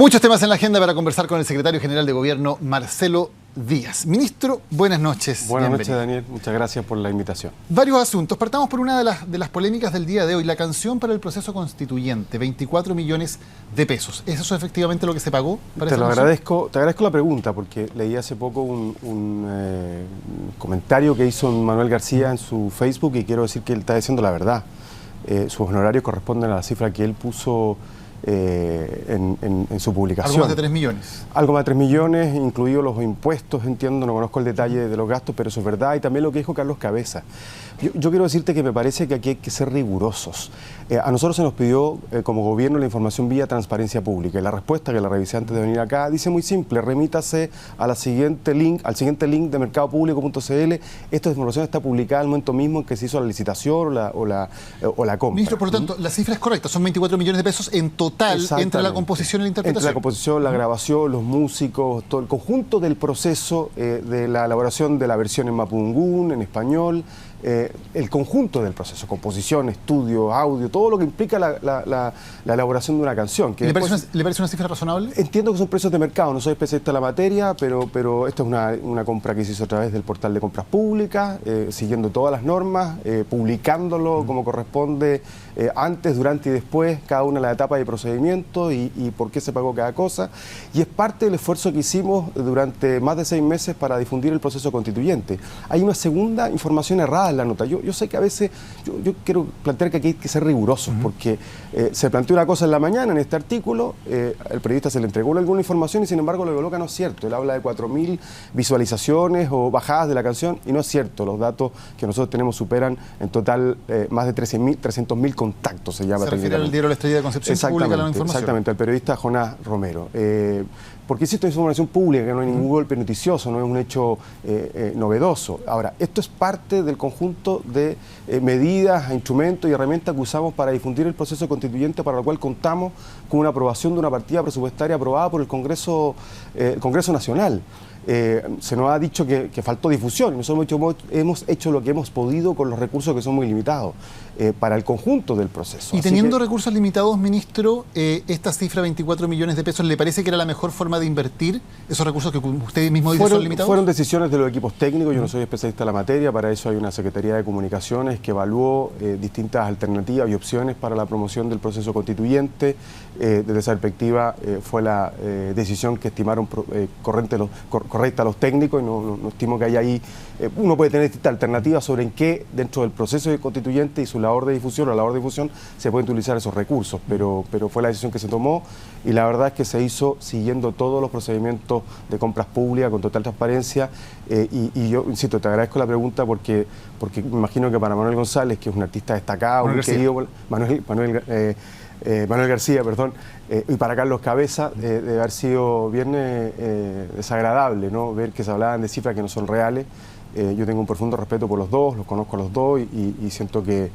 Muchos temas en la agenda para conversar con el secretario general de Gobierno, Marcelo Díaz. Ministro, buenas noches. Buenas noches, Daniel. Muchas gracias por la invitación. Varios asuntos. Partamos por una de las polémicas del día de hoy. La canción para el proceso constituyente, 24 millones de pesos. ¿Es eso efectivamente lo que se pagó? Te agradezco la pregunta porque leí hace poco un comentario que hizo Manuel García en su Facebook y quiero decir que él está diciendo la verdad. Sus honorarios corresponden a la cifra que él puso en su publicación. Algo más de 3 millones. Algo más de 3 millones, incluidos los impuestos, entiendo, no conozco el detalle de los gastos, pero eso es verdad. Y también lo que dijo Carlos Cabeza. Yo quiero decirte que me parece que aquí hay que ser rigurosos. A nosotros se nos pidió como gobierno la información vía transparencia pública y la respuesta que la revisé antes de venir acá dice muy simple: remítase al siguiente link de mercadopublico.cl. Esta información está publicada al momento mismo en que se hizo la licitación o la compra. Ministro, por lo tanto, la cifra es correcta, son 24 millones de pesos en total entre la composición y la interpretación. Entre la composición, la grabación, los músicos, todo el conjunto del proceso de la elaboración de la versión en mapudungún, en español, el conjunto del proceso, composición, estudio, audio, todo lo que implica la elaboración de una canción. ¿Le parece una cifra razonable? Entiendo que son precios de mercado, no soy especialista en la materia, pero esta es una compra que se hizo a través del portal de compras públicas, siguiendo todas las normas, publicándolo como corresponde antes, durante y después, cada una de las etapas de procedimiento y por qué se pagó cada cosa. Y es parte del esfuerzo que hicimos durante más de 6 meses para difundir el proceso constituyente. Hay una segunda información errada en la nota. Yo sé que a veces, yo quiero plantear que aquí hay que ser rigurosos, porque se planteó una cosa en la mañana en este artículo, el periodista se le entregó alguna información y sin embargo lo que coloca no es cierto. Él habla de 4.000 visualizaciones o bajadas de la canción y no es cierto. Los datos que nosotros tenemos superan en total más de 300.000 contactos, se llama. Se refiere al diario La Estrella de Concepción, que publica la información. Exactamente, al periodista Jonás Romero. Porque insisto, es información pública, que no hay ningún golpe noticioso, no es un hecho novedoso. Ahora, esto es parte del conjunto de medidas, instrumentos y herramientas que usamos para difundir el proceso constituyente, para lo cual contamos con una aprobación de una partida presupuestaria aprobada por el Congreso Nacional. Se nos ha dicho que faltó difusión. Nosotros hemos hecho lo que hemos podido con los recursos que son muy limitados para el conjunto del proceso. Y teniendo recursos limitados, ministro, esta cifra, 24 millones de pesos, ¿le parece que era la mejor forma de invertir esos recursos que usted mismo dice son limitados? Fueron decisiones de los equipos técnicos. Yo no soy especialista en la materia, para eso hay una Secretaría de Comunicaciones que evaluó distintas alternativas y opciones para la promoción del proceso constituyente. Desde esa perspectiva fue la decisión que estimaron correcta a los técnicos, y no estimo que haya ahí. Uno puede tener distintas alternativas sobre en qué dentro del proceso constituyente y su labor de difusión o labor de difusión se pueden utilizar esos recursos, pero fue la decisión que se tomó y la verdad es que se hizo siguiendo todos los procedimientos de compras públicas con total transparencia y yo, insisto, te agradezco la pregunta porque me imagino que para Manuel González, que es un artista destacado, muy querido, Manuel García, perdón, y para Carlos Cabeza debe haber sido bien desagradable, ¿no? Ver que se hablaban de cifras que no son reales. Yo tengo un profundo respeto por los dos, los conozco a los dos y siento que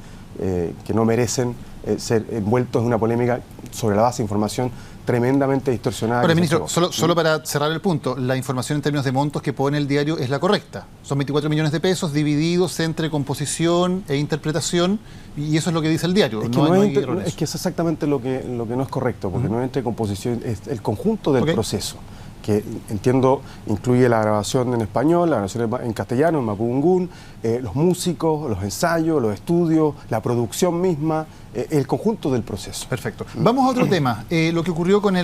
no merecen ser envueltos en una polémica sobre la base de información tremendamente distorsionada. Ahora, ministro, solo para cerrar el punto, la información en términos de montos que pone el diario es la correcta. Son 24 millones de pesos divididos entre composición e interpretación y eso es lo que dice el diario. Es que es exactamente lo que no es correcto, porque no es entre composición, es el conjunto del proceso, que entiendo incluye la grabación en español, la grabación en castellano, en mapudungún, los músicos, los ensayos, los estudios, la producción misma, el conjunto del proceso. Perfecto. Vamos a otro tema, lo que ocurrió con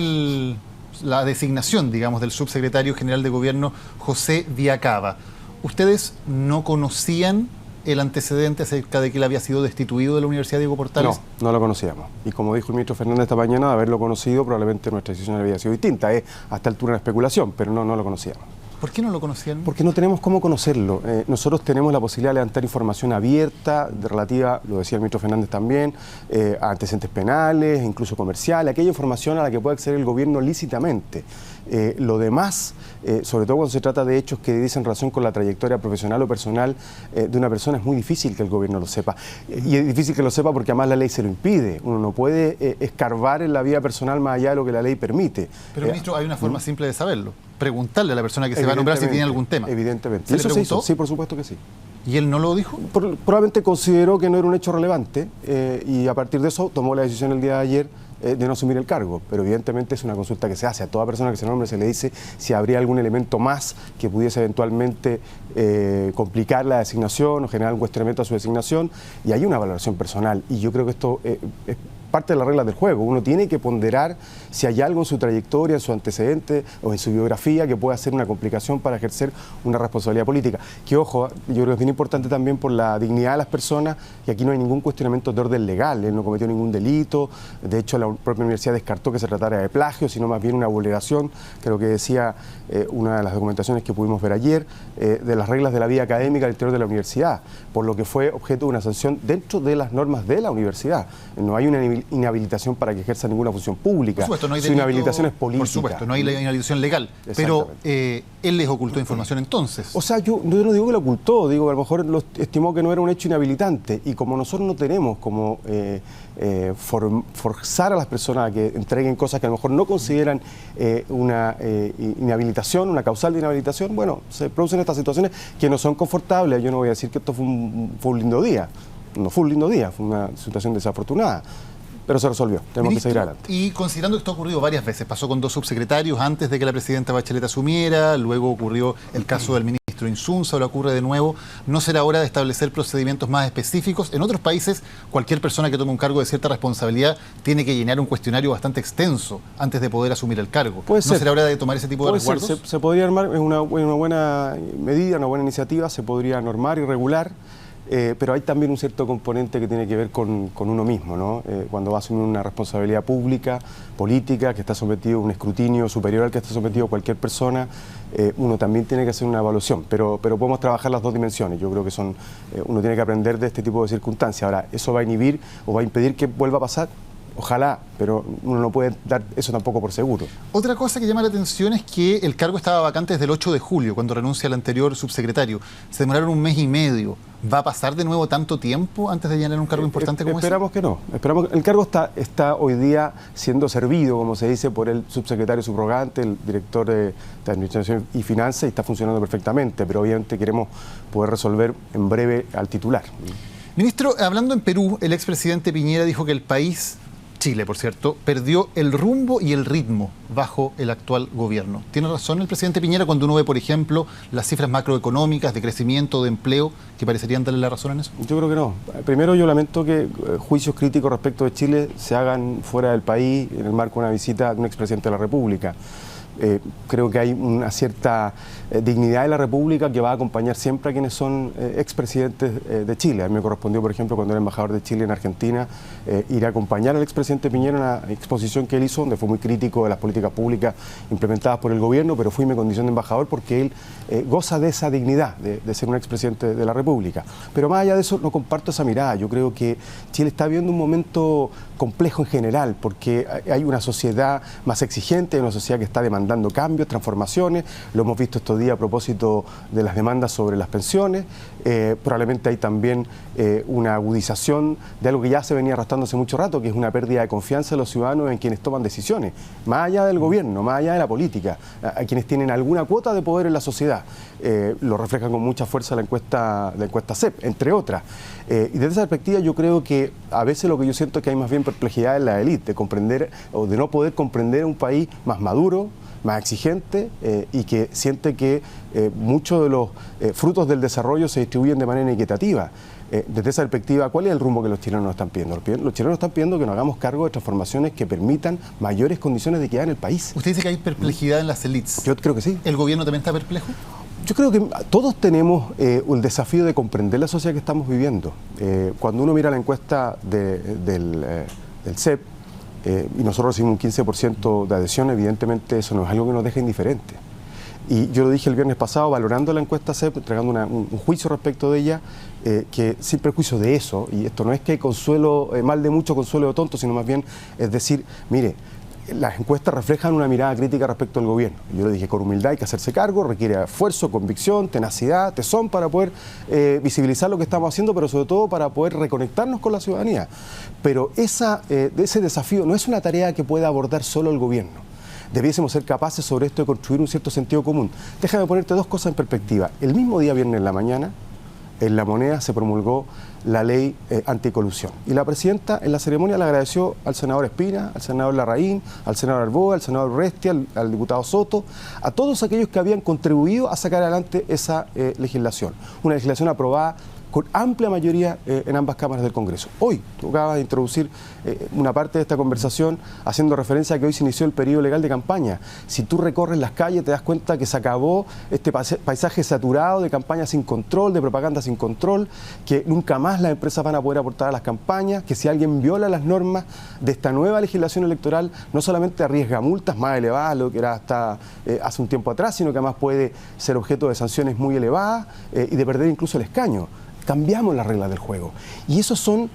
la designación, digamos, del subsecretario general de Gobierno, José Viacaba. ¿Ustedes no conocían el antecedente acerca de que él había sido destituido de la Universidad Diego Portales? No lo conocíamos. Y como dijo el ministro Fernández esta mañana, de haberlo conocido, probablemente nuestra decisión había sido distinta. Es a esta altura una especulación, pero no lo conocíamos. ¿Por qué no lo conocían? Porque no tenemos cómo conocerlo. Nosotros tenemos la posibilidad de levantar información abierta, relativa, lo decía el ministro Fernández también, a antecedentes penales, incluso comerciales, aquella información a la que puede acceder el gobierno lícitamente. Lo demás, sobre todo cuando se trata de hechos que dicen relación con la trayectoria profesional o personal de una persona, es muy difícil que el gobierno lo sepa. Y es difícil que lo sepa porque además la ley se lo impide. Uno no puede escarbar en la vida personal más allá de lo que la ley permite. Pero, ministro, hay una forma simple de saberlo. Preguntarle a la persona que se va a nombrar si tiene algún tema. Evidentemente. ¿Eso se hizo? Sí, por supuesto que sí. ¿Y él no lo dijo? Probablemente consideró que no era un hecho relevante y a partir de eso tomó la decisión el día de ayer de no asumir el cargo, pero evidentemente es una consulta que se hace a toda persona que se nombre, se le dice si habría algún elemento más que pudiese eventualmente complicar la designación o generar un cuestionamiento a su designación, y hay una valoración personal, y yo creo que esto es parte de las reglas del juego. Uno tiene que ponderar si hay algo en su trayectoria, en su antecedente o en su biografía que pueda ser una complicación para ejercer una responsabilidad política. Que ojo, yo creo que es bien importante también por la dignidad de las personas, y aquí no hay ningún cuestionamiento de orden legal, él no cometió ningún delito, de hecho la propia universidad descartó que se tratara de plagio, sino más bien una vulneración, que lo que decía una de las documentaciones que pudimos ver ayer, de las reglas de la vida académica al interior de la universidad, por lo que fue objeto de una sanción dentro de las normas de la universidad. No hay una inhabilitación para que ejerza ninguna función pública. Por supuesto, no hay su inhabilitación es política. Por supuesto, no hay inhabilitación legal. Pero él les ocultó información entonces. O sea, yo no digo que lo ocultó, digo que a lo mejor lo estimó que no era un hecho inhabilitante, y como nosotros no tenemos como forzar a las personas a que entreguen cosas que a lo mejor no consideran una inhabilitación, una causal de inhabilitación, bueno, se producen estas situaciones que no son confortables. Yo no voy a decir que esto fue un lindo día, no fue un lindo día, fue una situación desafortunada. Pero se resolvió, tenemos que seguir adelante. Y considerando que esto ha ocurrido varias veces, pasó con 2 subsecretarios antes de que la presidenta Bachelet asumiera, luego ocurrió el caso del ministro Insunza, ahora ocurre de nuevo, ¿no será hora de establecer procedimientos más específicos? En otros países, cualquier persona que tome un cargo de cierta responsabilidad tiene que llenar un cuestionario bastante extenso antes de poder asumir el cargo. ¿No será hora de tomar ese tipo de resguardos? Se podría armar, es una buena medida, una buena iniciativa, se podría normar y regular. Pero hay también un cierto componente que tiene que ver con uno mismo, ¿no? Cuando va a asumir una responsabilidad pública, política, que está sometido a un escrutinio superior al que está sometido cualquier persona, uno también tiene que hacer una evaluación, pero podemos trabajar las dos dimensiones. Yo creo que uno tiene que aprender de este tipo de circunstancias. Ahora, ¿eso va a inhibir o va a impedir que vuelva a pasar? Ojalá, pero uno no puede dar eso tampoco por seguro. Otra cosa que llama la atención es que el cargo estaba vacante desde el 8 de julio, cuando renuncia el anterior subsecretario. Se demoraron 1 mes y medio. ¿Va a pasar de nuevo tanto tiempo antes de llenar un cargo importante como ese? Esperamos que no. El cargo está hoy día siendo servido, como se dice, por el subsecretario subrogante, el director de Administración y Finanzas, y está funcionando perfectamente, pero obviamente queremos poder resolver en breve al titular. Ministro, hablando en Perú, el expresidente Piñera dijo que el país, Chile, por cierto, perdió el rumbo y el ritmo bajo el actual gobierno. ¿Tiene razón el presidente Piñera cuando uno ve, por ejemplo, las cifras macroeconómicas de crecimiento, de empleo, que parecerían darle la razón en eso? Yo creo que no. Primero, yo lamento que juicios críticos respecto de Chile se hagan fuera del país en el marco de una visita de un expresidente de la República. Creo que hay una cierta dignidad de la República que va a acompañar siempre a quienes son expresidentes de Chile. A mí me correspondió, por ejemplo, cuando era embajador de Chile en Argentina, ir a acompañar al expresidente Piñera en una exposición que él hizo, donde fue muy crítico de las políticas públicas implementadas por el gobierno, pero fui en mi condición de embajador porque él goza de esa dignidad de ser un expresidente de la República. Pero más allá de eso, no comparto esa mirada. Yo creo que Chile está viviendo un momento complejo en general, porque hay una sociedad más exigente, hay una sociedad que está demandando cambios, transformaciones. Lo hemos visto estos días a propósito de las demandas sobre las pensiones. Probablemente hay también una agudización de algo que ya se venía arrastrando hace mucho rato, que es una pérdida de confianza de los ciudadanos en quienes toman decisiones, más allá del gobierno, más allá de la política, a quienes tienen alguna cuota de poder en la sociedad. Lo refleja con mucha fuerza la encuesta CEP, entre otras. Y desde esa perspectiva yo creo que a veces lo que yo siento es que hay más bien perplejidad en la élite, de comprender o de no poder comprender un país más maduro, más exigente, y que siente que muchos de los frutos del desarrollo se distribuyen de manera inequitativa. Desde esa perspectiva, ¿cuál es el rumbo que los chilenos están pidiendo? Los chilenos están pidiendo que nos hagamos cargo de transformaciones que permitan mayores condiciones de equidad en el país. ¿Usted dice que hay perplejidad en las élites? Yo creo que sí. ¿El gobierno también está perplejo? Yo creo que todos tenemos el desafío de comprender la sociedad que estamos viviendo. Cuando uno mira la encuesta del CEP, y nosotros recibimos un 15% de adhesión, evidentemente eso no es algo que nos deje indiferentes. Y yo lo dije el viernes pasado, valorando la encuesta CEP, entregando un juicio respecto de ella, que sin prejuicio de eso, y esto no es que consuelo, mal de mucho, consuelo de tonto, sino más bien es decir, mire, las encuestas reflejan una mirada crítica respecto al gobierno. Yo le dije, con humildad hay que hacerse cargo, requiere esfuerzo, convicción, tenacidad, tesón para poder visibilizar lo que estamos haciendo, pero sobre todo para poder reconectarnos con la ciudadanía. Pero ese desafío no es una tarea que pueda abordar solo el gobierno. Debiésemos ser capaces sobre esto de construir un cierto sentido común. Déjame ponerte dos cosas en perspectiva. El mismo día viernes en la mañana, en La Moneda se promulgó la ley anticolusión. Y la presidenta en la ceremonia le agradeció al senador Espina, al senador Larraín, al senador Arboga, al senador Urresti, al diputado Soto, a todos aquellos que habían contribuido a sacar adelante esa legislación. Una legislación aprobada con amplia mayoría en ambas cámaras del Congreso. Hoy, tú acabas de introducir una parte de esta conversación haciendo referencia a que hoy se inició el periodo legal de campaña. Si tú recorres las calles te das cuenta que se acabó este paisaje saturado de campaña sin control, de propaganda sin control, que nunca más las empresas van a poder aportar a las campañas, que si alguien viola las normas de esta nueva legislación electoral, no solamente arriesga multas más elevadas, lo que era hasta hace un tiempo atrás, sino que además puede ser objeto de sanciones muy elevadas y de perder incluso el escaño. Cambiamos las reglas del juego. Y esos son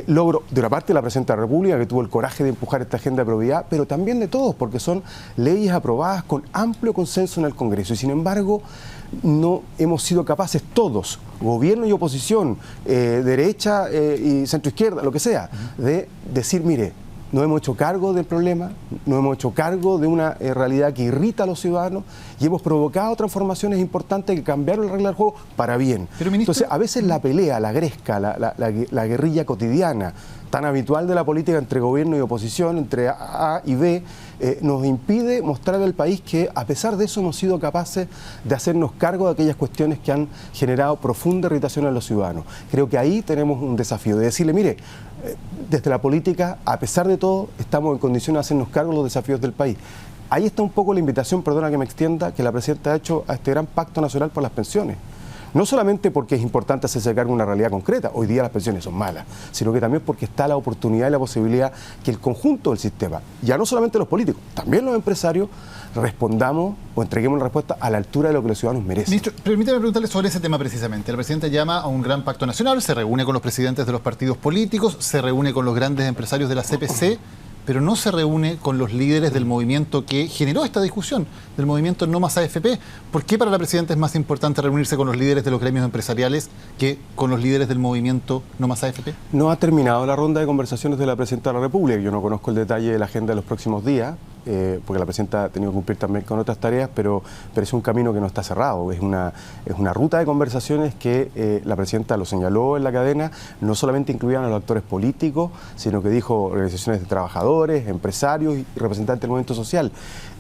logros de una parte de la Presidenta de la República, que tuvo el coraje de empujar esta agenda de probidad, pero también de todos, porque son leyes aprobadas con amplio consenso en el Congreso. Y sin embargo, no hemos sido capaces todos, gobierno y oposición, derecha y centro-izquierda, lo que sea, de decir, mire, no hemos hecho cargo del problema, no hemos hecho cargo de una realidad que irrita a los ciudadanos y hemos provocado transformaciones importantes que cambiaron la regla del juego para bien. Pero, ministro, entonces, a veces la pelea, la gresca, la guerrilla cotidiana, tan habitual de la política entre gobierno y oposición, entre A y B, nos impide mostrar al país que a pesar de eso hemos sido capaces de hacernos cargo de aquellas cuestiones que han generado profunda irritación a los ciudadanos. Creo que ahí tenemos un desafío de decirle, mire, desde la política, a pesar de todo, estamos en condiciones de hacernos cargo de los desafíos del país. Ahí está un poco la invitación, perdona que me extienda, que la presidenta ha hecho a este gran pacto nacional por las pensiones. No solamente porque es importante hacerse cargo de una realidad concreta, hoy día las pensiones son malas, sino que también porque está la oportunidad y la posibilidad que el conjunto del sistema, ya no solamente los políticos, también los empresarios, respondamos o entreguemos la respuesta a la altura de lo que los ciudadanos merecen. Ministro, permítame preguntarle sobre ese tema precisamente. La presidenta llama a un gran pacto nacional, se reúne con los presidentes de los partidos políticos, se reúne con los grandes empresarios de la CPC, pero no se reúne con los líderes del movimiento que generó esta discusión, del movimiento No Más AFP. ¿Por qué para la presidenta es más importante reunirse con los líderes de los gremios empresariales que con los líderes del movimiento No Más AFP? No ha terminado la ronda de conversaciones de la presidenta de la República. Yo no conozco el detalle de la agenda de los próximos días, porque la presidenta ha tenido que cumplir también con otras tareas, pero es un camino que no está cerrado. Es una ruta de conversaciones que la presidenta lo señaló en la cadena, no solamente incluían a los actores políticos, sino que dijo organizaciones de trabajadores, empresarios y representantes del movimiento social.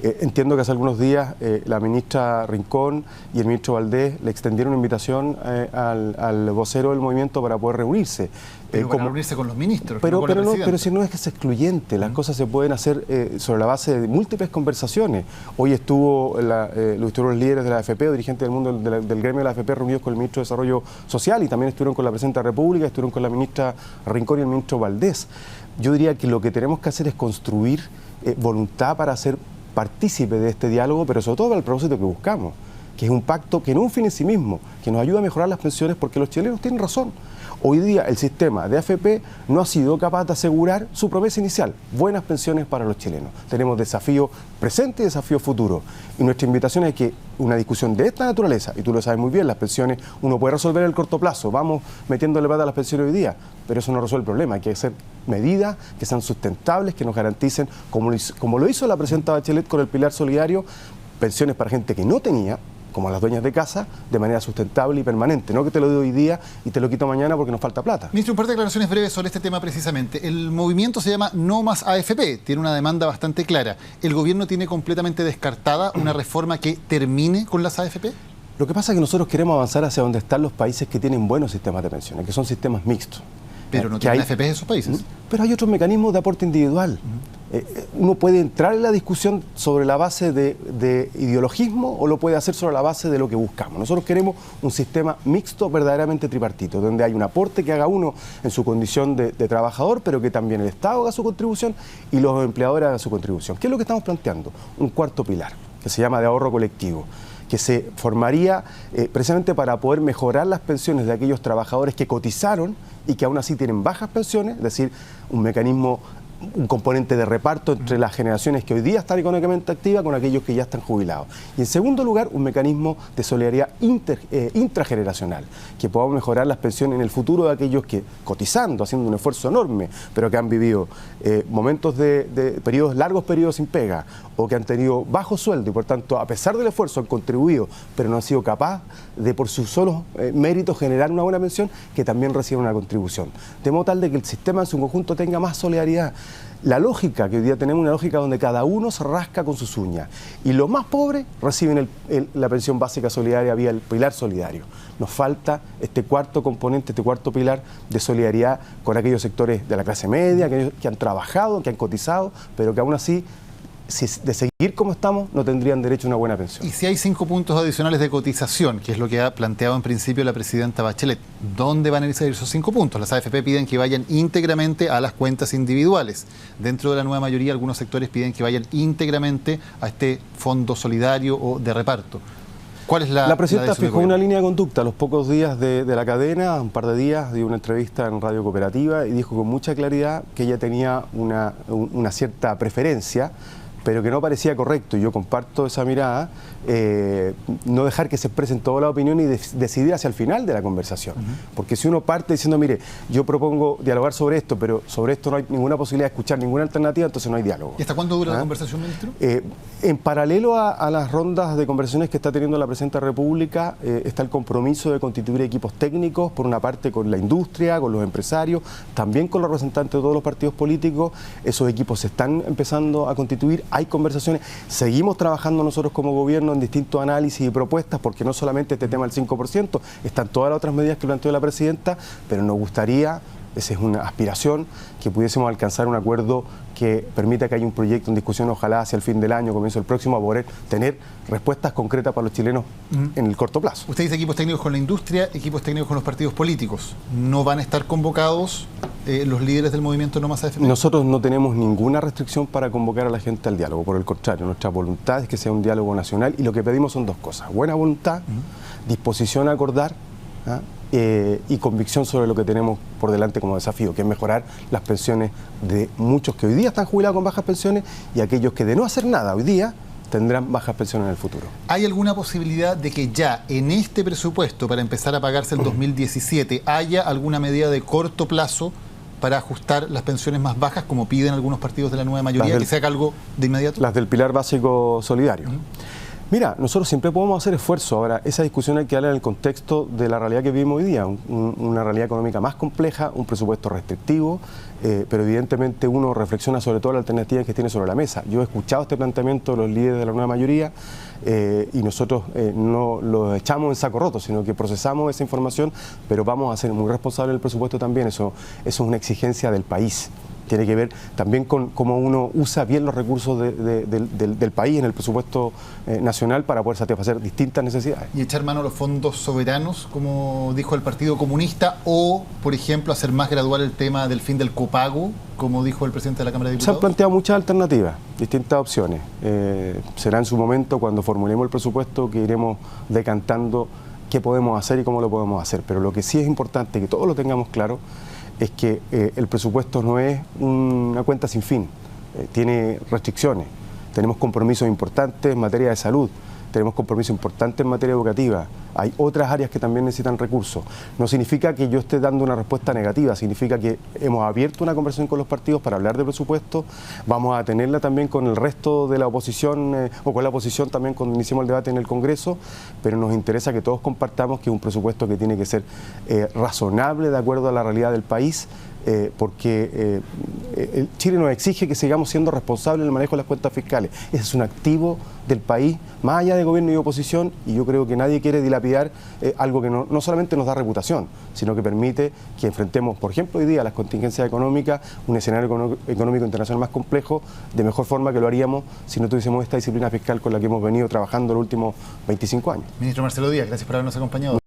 Entiendo que hace algunos días la ministra Rincón y el ministro Valdés le extendieron una invitación al vocero del movimiento para poder reunirse. Pero para reunirse con los ministros, pero, no con la presidenta. Pero si no es que es excluyente, las cosas se pueden hacer sobre la base de múltiples conversaciones. Hoy estuvieron los líderes de la AFP o dirigentes del mundo del gremio de la AFP reunidos con el ministro de Desarrollo Social y también estuvieron con la presidenta de la República, estuvieron con la ministra Rincón y el ministro Valdés. Yo diría que lo que tenemos que hacer es construir voluntad para ser partícipe de este diálogo, pero sobre todo para el propósito que buscamos, que es un pacto que no es un fin en sí mismo, que nos ayuda a mejorar las pensiones porque los chilenos tienen razón. Hoy día el sistema de AFP no ha sido capaz de asegurar su promesa inicial, buenas pensiones para los chilenos. Tenemos desafíos presentes y desafíos futuros. Y nuestra invitación es que una discusión de esta naturaleza, y tú lo sabes muy bien, las pensiones uno puede resolver en el corto plazo, vamos metiéndole plata a las pensiones hoy día, pero eso no resuelve el problema. Hay que hacer medidas que sean sustentables, que nos garanticen, como lo hizo la presidenta Bachelet con el Pilar Solidario, pensiones para gente que no tenía, como las dueñas de casa, de manera sustentable y permanente. No que te lo doy hoy día y te lo quito mañana porque nos falta plata. Ministro, un par de declaraciones breves sobre este tema precisamente. El movimiento se llama No Más AFP, tiene una demanda bastante clara. ¿El gobierno tiene completamente descartada una reforma que termine con las AFP? Lo que pasa es que nosotros queremos avanzar hacia donde están los países que tienen buenos sistemas de pensiones, que son sistemas mixtos. Pero no tienen AFP en esos países. Pero hay otros mecanismos de aporte individual. Uno puede entrar en la discusión sobre la base de ideologismo o lo puede hacer sobre la base de lo que buscamos. Nosotros queremos un sistema mixto, verdaderamente tripartito, donde hay un aporte que haga uno en su condición de trabajador, pero que también el Estado haga su contribución y los empleadores hagan su contribución. ¿Qué es lo que estamos planteando? Un cuarto pilar, que se llama de ahorro colectivo, que se formaría precisamente para poder mejorar las pensiones de aquellos trabajadores que cotizaron y que aún así tienen bajas pensiones, es decir, un mecanismo un componente de reparto entre las generaciones que hoy día están económicamente activas con aquellos que ya están jubilados. Y en segundo lugar, un mecanismo de solidaridad intrageneracional, que podamos mejorar las pensiones en el futuro de aquellos que, cotizando, haciendo un esfuerzo enorme, pero que han vivido momentos de periodos, largos periodos sin pega, o que han tenido bajo sueldo y por tanto, a pesar del esfuerzo, han contribuido, pero no han sido capaces de por sus solos méritos generar una buena pensión, que también reciban una contribución. De modo tal de que el sistema en su conjunto tenga más solidaridad. La lógica que hoy día tenemos, una lógica donde cada uno se rasca con sus uñas y los más pobres reciben la pensión básica solidaria vía el pilar solidario. Nos falta este cuarto componente, este cuarto pilar de solidaridad con aquellos sectores de la clase media, que han trabajado, que han cotizado, pero que aún así, de seguir como estamos, no tendrían derecho a una buena pensión. Y si hay 5 puntos adicionales de cotización, que es lo que ha planteado en principio la presidenta Bachelet, ¿dónde van a ir esos 5 puntos? Las AFP piden que vayan íntegramente a las cuentas individuales. Dentro de la nueva mayoría, algunos sectores piden que vayan íntegramente a este fondo solidario o de reparto. ¿Cuál es la presidenta fijó una línea de conducta a los pocos días de la cadena, un par de días, dio una entrevista en Radio Cooperativa y dijo con mucha claridad que ella tenía una cierta preferencia, pero que no parecía correcto, y yo comparto esa mirada, no dejar que se expresen todas las opiniones y decidir hacia el final de la conversación. Porque si uno parte diciendo, mire, yo propongo dialogar sobre esto, pero sobre esto no hay ninguna posibilidad de escuchar ninguna alternativa, entonces no hay diálogo. ¿Y hasta cuándo dura la conversación, ministro? En paralelo a las rondas de conversaciones que está teniendo la Presidenta de la República, está el compromiso de constituir equipos técnicos, por una parte con la industria, con los empresarios, también con los representantes de todos los partidos políticos. Esos equipos se están empezando a constituir. Hay conversaciones, seguimos trabajando nosotros como gobierno en distintos análisis y propuestas, porque no solamente este tema del 5%, están todas las otras medidas que planteó la Presidenta, pero nos gustaría, esa es una aspiración, que pudiésemos alcanzar un acuerdo que permita que haya un proyecto en discusión, ojalá hacia el fin del año, comienzo del próximo, a poder tener respuestas concretas para los chilenos en el corto plazo. Usted dice equipos técnicos con la industria, equipos técnicos con los partidos políticos. ¿No van a estar convocados los líderes del movimiento No Más AFP? Nosotros no tenemos ninguna restricción para convocar a la gente al diálogo, por el contrario, nuestra voluntad es que sea un diálogo nacional y lo que pedimos son 2 cosas: buena voluntad, disposición a acordar, y convicción sobre lo que tenemos por delante como desafío, que es mejorar las pensiones de muchos que hoy día están jubilados con bajas pensiones y aquellos que de no hacer nada hoy día tendrán bajas pensiones en el futuro. ¿Hay alguna posibilidad de que ya en este presupuesto, para empezar a pagarse el 2017, haya alguna medida de corto plazo para ajustar las pensiones más bajas, como piden algunos partidos de la nueva mayoría, que se haga algo de inmediato? Las del pilar básico solidario. Mira, nosotros siempre podemos hacer esfuerzo. Ahora, esa discusión hay que darla en el contexto de la realidad que vivimos hoy día, una realidad económica más compleja, un presupuesto restrictivo, pero evidentemente uno reflexiona sobre todas las alternativas que tiene sobre la mesa. Yo he escuchado este planteamiento de los líderes de la nueva mayoría y nosotros no lo echamos en saco roto, sino que procesamos esa información, pero vamos a ser muy responsables del presupuesto también. Eso es una exigencia del país. Tiene que ver también con cómo uno usa bien los recursos del país en el presupuesto nacional para poder satisfacer distintas necesidades. Y echar mano a los fondos soberanos, como dijo el Partido Comunista, o, por ejemplo, hacer más gradual el tema del fin del copago, como dijo el presidente de la Cámara de Diputados. Se han planteado muchas alternativas, distintas opciones. Será en su momento, cuando formulemos el presupuesto, que iremos decantando qué podemos hacer y cómo lo podemos hacer. Pero lo que sí es importante que todos lo tengamos claro es que el presupuesto no es una cuenta sin fin, tiene restricciones, tenemos compromisos importantes en materia de salud, tenemos compromisos importantes en materia educativa, hay otras áreas que también necesitan recursos. No significa que yo esté dando una respuesta negativa, significa que hemos abierto una conversación con los partidos para hablar de presupuesto, vamos a tenerla también con el resto de la oposición o con la oposición también cuando iniciemos el debate en el Congreso, pero nos interesa que todos compartamos que es un presupuesto que tiene que ser razonable de acuerdo a la realidad del país, porque Chile nos exige que sigamos siendo responsables en el manejo de las cuentas fiscales. Ese es un activo del país, más allá de gobierno y oposición, y yo creo que nadie quiere dilapidar algo que no solamente nos da reputación, sino que permite que enfrentemos, por ejemplo, hoy día las contingencias económicas, un escenario económico internacional más complejo, de mejor forma que lo haríamos si no tuviésemos esta disciplina fiscal con la que hemos venido trabajando los últimos 25 años. Ministro Marcelo Díaz, gracias por habernos acompañado.